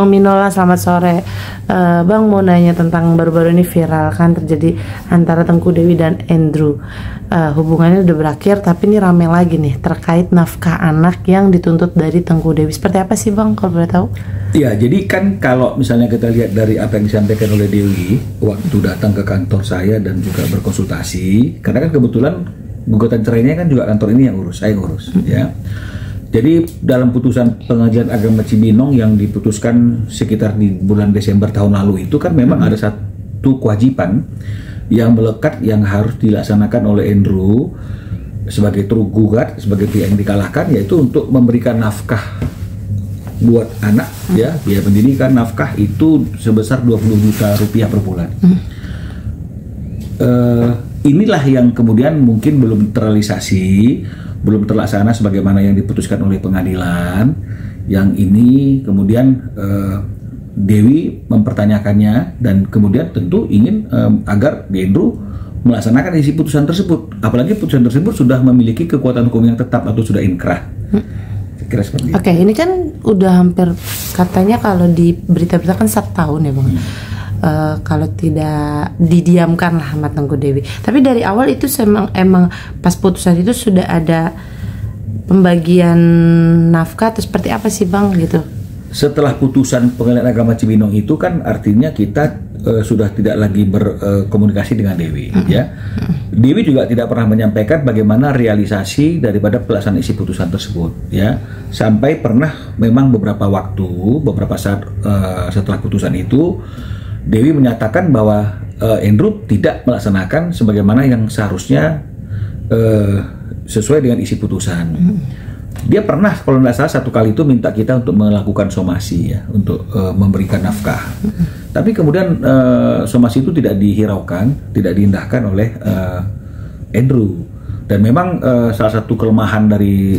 Bang Minola, selamat sore. Bang mau nanya tentang baru-baru ini viral kan terjadi antara Tengku Dewi dan Andrew. Hubungannya udah berakhir, tapi ini rame lagi nih terkait nafkah anak yang dituntut dari Tengku Dewi. Seperti apa sih Bang, kalau boleh tahu? Ya, jadi kan kalau misalnya kita lihat dari apa yang disampaikan oleh Dewi waktu datang ke kantor saya dan juga berkonsultasi, karena kan kebetulan gugatan cerainya kan juga kantor ini yang urus, saya urus, ya. Jadi dalam putusan Pengadilan Agama Cibinong yang diputuskan sekitar di bulan Desember tahun lalu itu kan memang ada satu kewajiban yang melekat yang harus dilaksanakan oleh Andrew sebagai tergugat, sebagai pihak yang dikalahkan, yaitu untuk memberikan nafkah buat anak, ya, biaya pendidikan, nafkah itu sebesar 20 juta rupiah per bulan. Inilah yang kemudian mungkin belum terrealisasi, belum terlaksana sebagaimana yang diputuskan oleh pengadilan. Yang ini kemudian Dewi mempertanyakannya dan kemudian tentu ingin agar Andrew melaksanakan isi putusan tersebut. Apalagi putusan tersebut sudah memiliki kekuatan hukum yang tetap atau sudah inkrah. Kira seperti itu. Oke, ini kan udah hampir, katanya kalau di berita-berita kan 1 tahun ya Bang. Kalau tidak didiamkan lah sama Tengku Dewi. Tapi dari awal itu emang pas putusan itu sudah ada pembagian nafkah atau seperti apa sih Bang gitu? Setelah putusan Pengadilan Agama Cibinong itu kan artinya kita sudah tidak lagi berkomunikasi dengan Dewi, ya. Dewi juga tidak pernah menyampaikan bagaimana realisasi daripada pelaksanaan isi putusan tersebut, ya. Sampai pernah memang beberapa saat setelah putusan itu Dewi menyatakan bahwa Andrew tidak melaksanakan sebagaimana yang seharusnya sesuai dengan isi putusan. Dia pernah, kalau nggak salah, satu kali itu minta kita untuk melakukan somasi, ya, untuk memberikan nafkah. Tapi kemudian somasi itu tidak dihiraukan, tidak diindahkan oleh Andrew. Dan memang salah satu kelemahan dari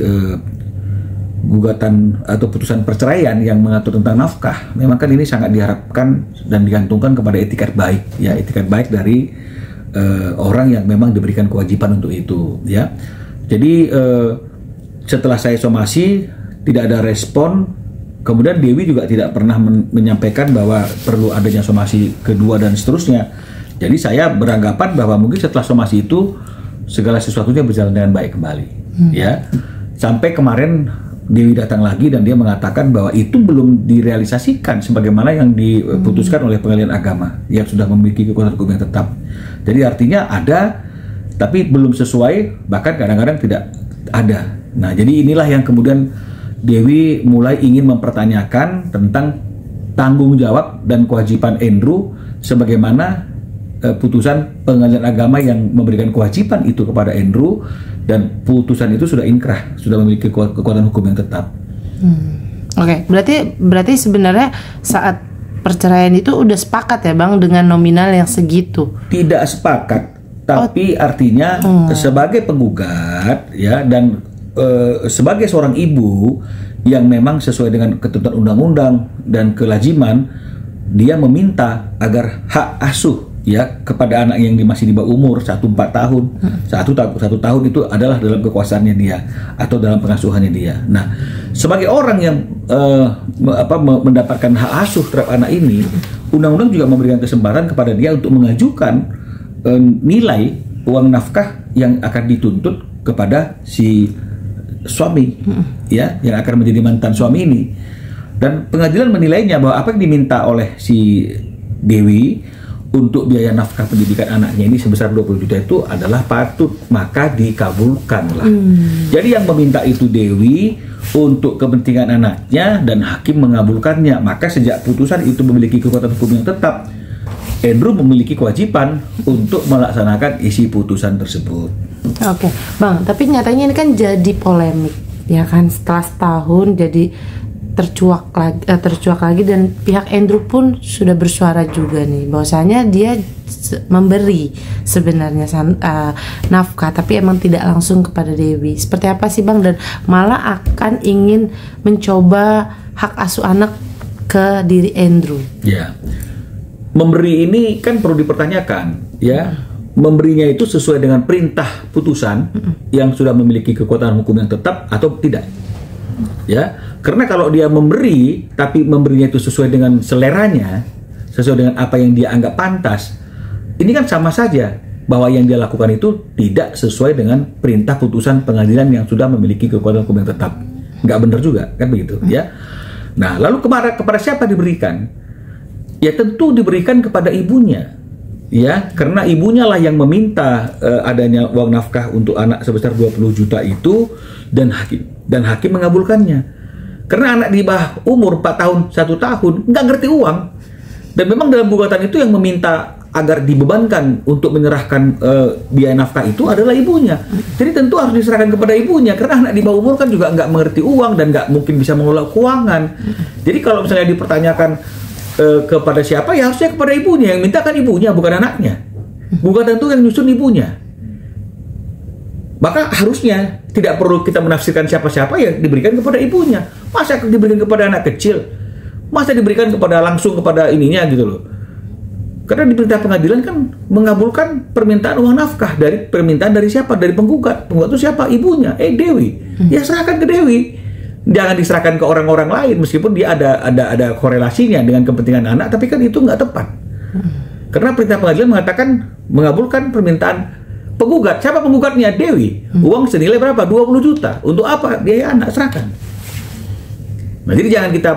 gugatan atau putusan perceraian yang mengatur tentang nafkah, memang kan ini sangat diharapkan dan digantungkan kepada etikat baik, ya, etikat baik dari orang yang memang diberikan kewajiban untuk itu, ya. Jadi setelah saya somasi tidak ada respon, kemudian Dewi juga tidak pernah menyampaikan bahwa perlu adanya somasi kedua dan seterusnya. Jadi saya beranggapan bahwa mungkin setelah somasi itu segala sesuatunya berjalan dengan baik kembali, ya. Sampai kemarin Dewi datang lagi dan dia mengatakan bahwa itu belum direalisasikan sebagaimana yang diputuskan oleh Pengadilan Agama yang sudah memiliki kekuatan hukum yang tetap. Jadi artinya ada, tapi belum sesuai, bahkan kadang-kadang tidak ada. Nah, jadi inilah yang kemudian Dewi mulai ingin mempertanyakan tentang tanggung jawab dan kewajiban Andrew sebagaimana putusan Pengadilan Agama yang memberikan kewajiban itu kepada Andrew, dan putusan itu sudah inkrah, sudah memiliki kekuatan hukum yang tetap. Oke, berarti sebenarnya saat perceraian itu udah sepakat ya Bang dengan nominal yang segitu? Tidak sepakat, tapi artinya sebagai penggugat, ya, dan sebagai seorang ibu yang memang sesuai dengan ketentuan undang-undang dan kelaziman, dia meminta agar hak asuh, ya, kepada anak yang masih di bawah umur 1-4 tahun, satu tahun itu adalah dalam kekuasaannya dia atau dalam pengasuhannya dia. Nah, sebagai orang yang mendapatkan hak asuh terhadap anak ini, undang-undang juga memberikan kesempatan kepada dia untuk mengajukan nilai uang nafkah yang akan dituntut kepada si suami, ya, yang akan menjadi mantan suami ini. Dan pengadilan menilainya bahwa apa yang diminta oleh si Dewi untuk biaya nafkah pendidikan anaknya ini sebesar 20 juta itu adalah patut, maka dikabulkanlah. Jadi yang meminta itu Dewi untuk kepentingan anaknya dan hakim mengabulkannya. Maka sejak putusan itu memiliki kekuatan hukum yang tetap, Andrew memiliki kewajiban untuk melaksanakan isi putusan tersebut. Oke, Bang, tapi nyatanya ini kan jadi polemik, ya kan, setelah setahun jadi tercuak lagi dan pihak Andrew pun sudah bersuara juga nih bahwasanya dia memberi sebenarnya nafkah tapi emang tidak langsung kepada Dewi. Seperti apa sih Bang, dan malah akan ingin mencoba hak asuh anak ke diri Andrew? Ya, memberi ini kan perlu dipertanyakan, ya. Memberinya itu sesuai dengan perintah putusan yang sudah memiliki kekuatan hukum yang tetap atau tidak. Ya, karena kalau dia memberi, tapi memberinya itu sesuai dengan seleranya, sesuai dengan apa yang dia anggap pantas, ini kan sama saja bahwa yang dia lakukan itu tidak sesuai dengan perintah putusan pengadilan yang sudah memiliki kekuatan hukum yang tetap. Nggak benar juga, kan begitu, ya. Nah, lalu kepada siapa diberikan? Ya tentu diberikan kepada ibunya, ya, karena ibunya lah yang meminta adanya uang nafkah untuk anak sebesar 20 juta itu, dan hakim mengabulkannya. Karena anak di bawah umur 4 tahun, 1 tahun, nggak ngerti uang. Dan memang dalam gugatan itu yang meminta agar dibebankan untuk menyerahkan biaya nafkah itu adalah ibunya. Jadi tentu harus diserahkan kepada ibunya, karena anak di bawah umur kan juga nggak mengerti uang dan nggak mungkin bisa mengelola keuangan. Jadi kalau misalnya dipertanyakan kepada siapa, ya harusnya kepada ibunya. Yang minta kan ibunya, bukan anaknya. Gugatan itu yang nyusun ibunya. Maka harusnya tidak perlu kita menafsirkan siapa-siapa, ya diberikan kepada ibunya. Masa diberikan kepada anak kecil? Masa diberikan langsung kepada ininya gitu loh. Karena di perintah pengadilan kan mengabulkan permintaan uang nafkah dari permintaan dari siapa? Dari penggugat. Penggugat itu siapa? Ibunya, Dewi. Ya serahkan ke Dewi. Jangan diserahkan ke orang-orang lain, meskipun dia ada korelasinya dengan kepentingan anak, tapi kan itu nggak tepat. Karena perintah pengadilan mengatakan mengabulkan permintaan penggugat. Siapa penggugatnya? Dewi. Uang senilai berapa? 20 juta. Untuk apa? Biaya anak, serahkan. Nah, jadi jangan kita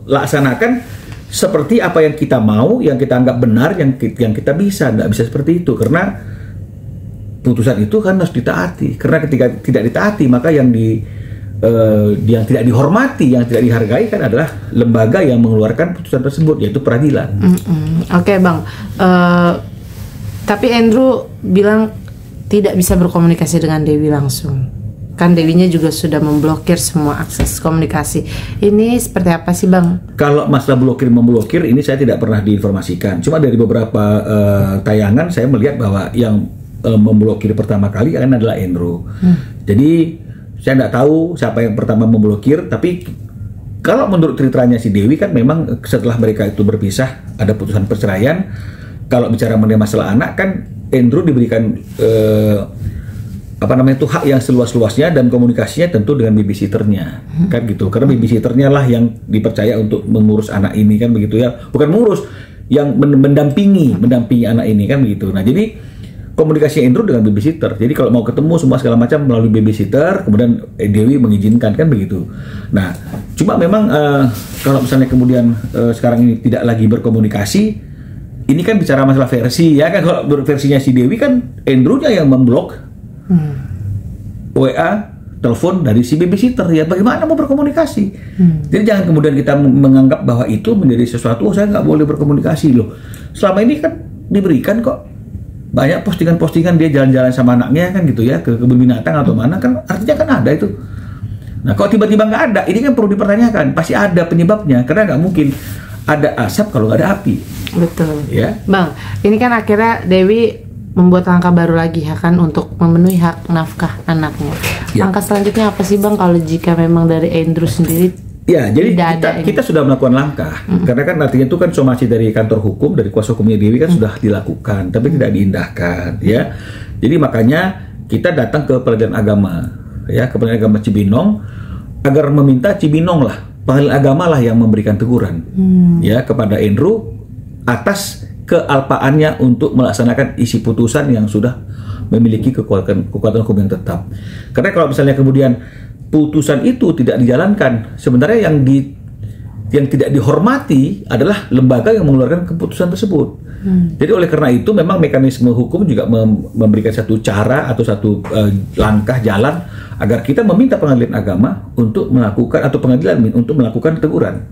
melaksanakan seperti apa yang kita mau, yang kita anggap benar, yang kita bisa. Nggak bisa seperti itu, karena putusan itu kan harus ditaati. Karena ketika tidak ditaati, maka yang tidak dihormati, yang tidak dihargai kan adalah lembaga yang mengeluarkan putusan tersebut, yaitu peradilan. Oke, Bang. Tapi Andrew bilang tidak bisa berkomunikasi dengan Dewi langsung. Kan Dewinya juga sudah memblokir semua akses komunikasi. Ini seperti apa sih, Bang? Kalau masalah memblokir ini saya tidak pernah diinformasikan. Cuma dari beberapa tayangan saya melihat bahwa yang memblokir pertama kali kan adalah Andrew. Jadi saya tidak tahu siapa yang pertama memblokir, tapi kalau menurut ceritanya si Dewi kan memang setelah mereka itu berpisah, ada putusan perceraian. Kalau bicara mengenai masalah anak kan Andrew diberikan hak yang seluas-luasnya, dan komunikasinya tentu dengan babysitternya, kan gitu. Karena babysitternya lah yang dipercaya untuk mengurus anak ini, kan begitu ya. Bukan mengurus, yang mendampingi anak ini, kan begitu. Nah, jadi komunikasi Andrew dengan babysitter. Jadi kalau mau ketemu semua segala macam melalui babysitter, kemudian Dewi mengizinkan, kan begitu. Nah, cuma memang kalau misalnya kemudian sekarang ini tidak lagi berkomunikasi, ini kan bicara masalah versi ya kan. Kalau versinya si Dewi kan Andrew-nya yang memblok WA, telepon dari si babysitter, ya bagaimana mau berkomunikasi? Jadi jangan kemudian kita menganggap bahwa itu menjadi sesuatu, saya nggak boleh berkomunikasi loh. Selama ini kan diberikan kok banyak postingan-postingan dia jalan-jalan sama anaknya, kan gitu ya, ke kebun binatang atau mana, kan artinya kan ada itu. Nah, kalau tiba-tiba nggak ada, ini kan perlu dipertanyakan. Pasti ada penyebabnya, karena nggak mungkin ada asap kalau nggak ada api. Betul. Ya, Bang. Ini kan akhirnya Dewi membuat langkah baru lagi ya kan, untuk memenuhi hak nafkah anaknya. Ya. Langkah selanjutnya apa sih, Bang, kalau jika memang dari Andrew sendiri? Ya, jadi kita sudah melakukan langkah. Karena kan artinya itu kan somasi dari kantor hukum, dari kuasa hukumnya Dewi kan sudah dilakukan, tapi tidak diindahkan, ya. Jadi makanya kita datang ke Pengadilan Agama, ya, ke Pengadilan Agama Cibinong, agar meminta Cibinong lah, Pengadilan Agama lah yang memberikan teguran, ya, kepada Andrew atas kealpaannya untuk melaksanakan isi putusan yang sudah memiliki kekuatan hukum yang tetap. Karena kalau misalnya kemudian putusan itu tidak dijalankan, sebenarnya yang tidak dihormati adalah lembaga yang mengeluarkan keputusan tersebut. Jadi oleh karena itu memang mekanisme hukum juga memberikan satu cara atau satu langkah jalan agar kita meminta pengadilan agama untuk melakukan, atau pengadilan untuk melakukan teguran,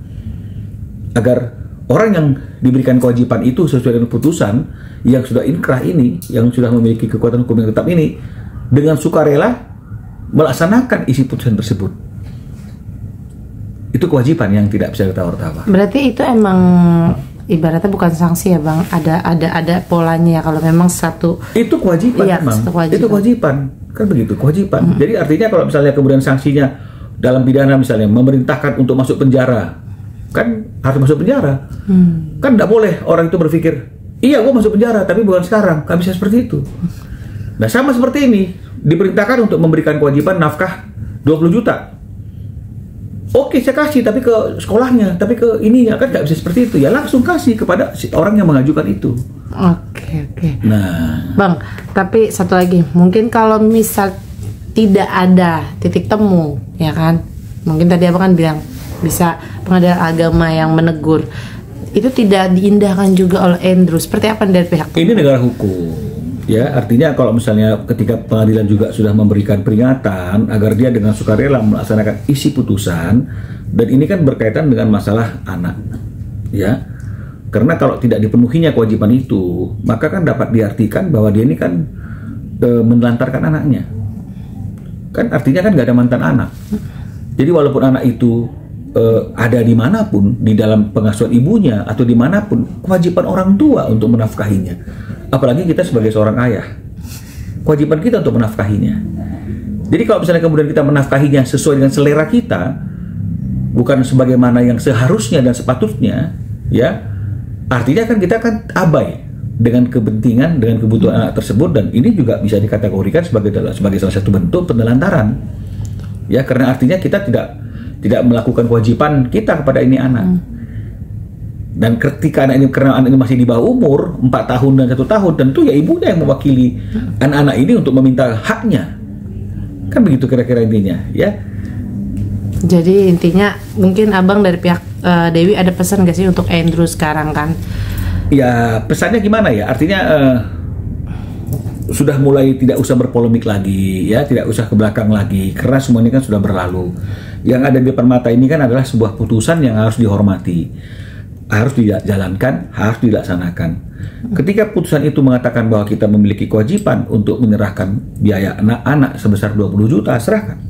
agar orang yang diberikan kewajiban itu sesuai dengan putusan yang sudah inkrah ini, yang sudah memiliki kekuatan hukum yang tetap ini, dengan sukarela melaksanakan isi putusan tersebut. Itu kewajiban yang tidak bisa ditawar-tawar. Berarti itu emang ibaratnya bukan sanksi ya, Bang? Ada polanya ya, kalau memang satu. Itu kewajiban, iya, memang. Itu kewajiban, kan begitu, kewajiban. Jadi artinya kalau misalnya kemudian sanksinya dalam pidana misalnya memerintahkan untuk masuk penjara, kan harus masuk penjara. Kan tidak boleh orang itu berpikir, iya gue masuk penjara tapi bukan sekarang. Kan bisa seperti itu. Nah, sama seperti ini, diperintahkan untuk memberikan kewajiban nafkah 20 juta. Oke, saya kasih, tapi ke sekolahnya, tapi ke ininya, kan nggak bisa seperti itu. Ya langsung kasih kepada si orang yang mengajukan itu. Oke. Nah, Bang, tapi satu lagi, mungkin kalau misal tidak ada titik temu, ya kan? Mungkin tadi abang kan bilang bisa pengadilan agama yang menegur. Itu tidak diindahkan juga oleh Andrew. Seperti apa dari pihak? ini negara hukum. Ya, artinya kalau misalnya ketika pengadilan juga sudah memberikan peringatan agar dia dengan sukarela melaksanakan isi putusan, dan ini kan berkaitan dengan masalah anak, ya. Karena kalau tidak dipenuhinya kewajiban itu, maka kan dapat diartikan bahwa dia ini kan menelantarkan anaknya. Kan artinya kan nggak ada mantan anak. Jadi walaupun anak itu ada dimanapun, di dalam pengasuhan ibunya atau dimanapun, kewajiban orang tua untuk menafkahinya. Apalagi kita sebagai seorang ayah, kewajiban kita untuk menafkahinya. Jadi kalau misalnya kemudian kita menafkahinya sesuai dengan selera kita, bukan sebagaimana yang seharusnya dan sepatutnya, ya, artinya kan kita akan abai dengan kepentingan, dengan kebutuhan anak tersebut, dan ini juga bisa dikategorikan sebagai salah satu bentuk penelantaran, ya, karena artinya kita tidak melakukan kewajiban kita kepada ini anak. Dan ketika karena anak ini masih di bawah umur 4 tahun dan 1 tahun, tentu ya ibunya yang mewakili anak-anak ini untuk meminta haknya. Kan begitu kira-kira intinya, ya. Jadi intinya mungkin abang dari pihak Dewi ada pesan gak sih untuk Andrew sekarang kan? Ya, pesannya gimana ya? Artinya sudah mulai tidak usah berpolemik lagi, ya, tidak usah ke belakang lagi, karena semua ini kan sudah berlalu. Yang ada di depan mata ini kan adalah sebuah putusan yang harus dihormati, harus dijalankan, harus dilaksanakan. Ketika putusan itu mengatakan bahwa kita memiliki kewajiban untuk menyerahkan biaya anak-anak sebesar 20 juta, serahkan.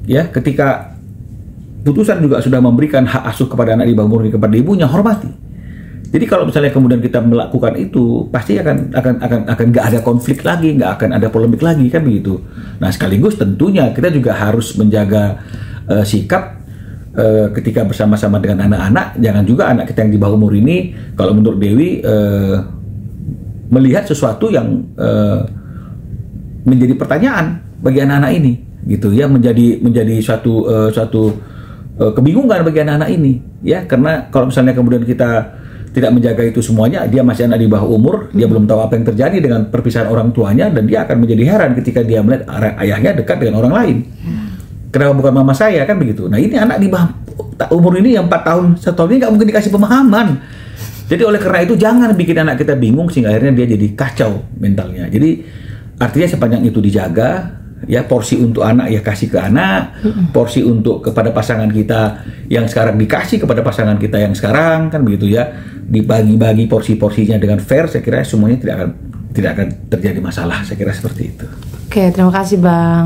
Ya, ketika putusan juga sudah memberikan hak asuh kepada anak di bawah umur kepada ibunya, hormati. Jadi kalau misalnya kemudian kita melakukan itu, pasti akan nggak ada konflik lagi, nggak akan ada polemik lagi, kan begitu. Nah, sekaligus tentunya kita juga harus menjaga sikap ketika bersama-sama dengan anak-anak. Jangan juga anak kita yang di bawah umur ini, kalau menurut Dewi, melihat sesuatu yang menjadi pertanyaan bagi anak-anak ini, gitu ya, menjadi suatu kebingungan bagi anak-anak ini, ya, karena kalau misalnya kemudian kita tidak menjaga itu semuanya, dia masih anak di bawah umur, dia belum tahu apa yang terjadi dengan perpisahan orang tuanya, dan dia akan menjadi heran ketika dia melihat ayahnya dekat dengan orang lain. Kenapa bukan mama saya, kan begitu. Nah, ini anak di bawah umur ini yang 4 tahun, 1 tahun ini nggak mungkin dikasih pemahaman. Jadi oleh karena itu jangan bikin anak kita bingung sehingga akhirnya dia jadi kacau mentalnya. Jadi artinya sepanjang itu dijaga, ya, porsi untuk anak ya kasih ke anak, porsi untuk kepada pasangan kita yang sekarang dikasih kepada pasangan kita yang sekarang, kan begitu ya, dibagi-bagi porsi-porsinya dengan fair. Saya kira semuanya tidak akan terjadi masalah. Saya kira seperti itu. Oke, terima kasih Bang.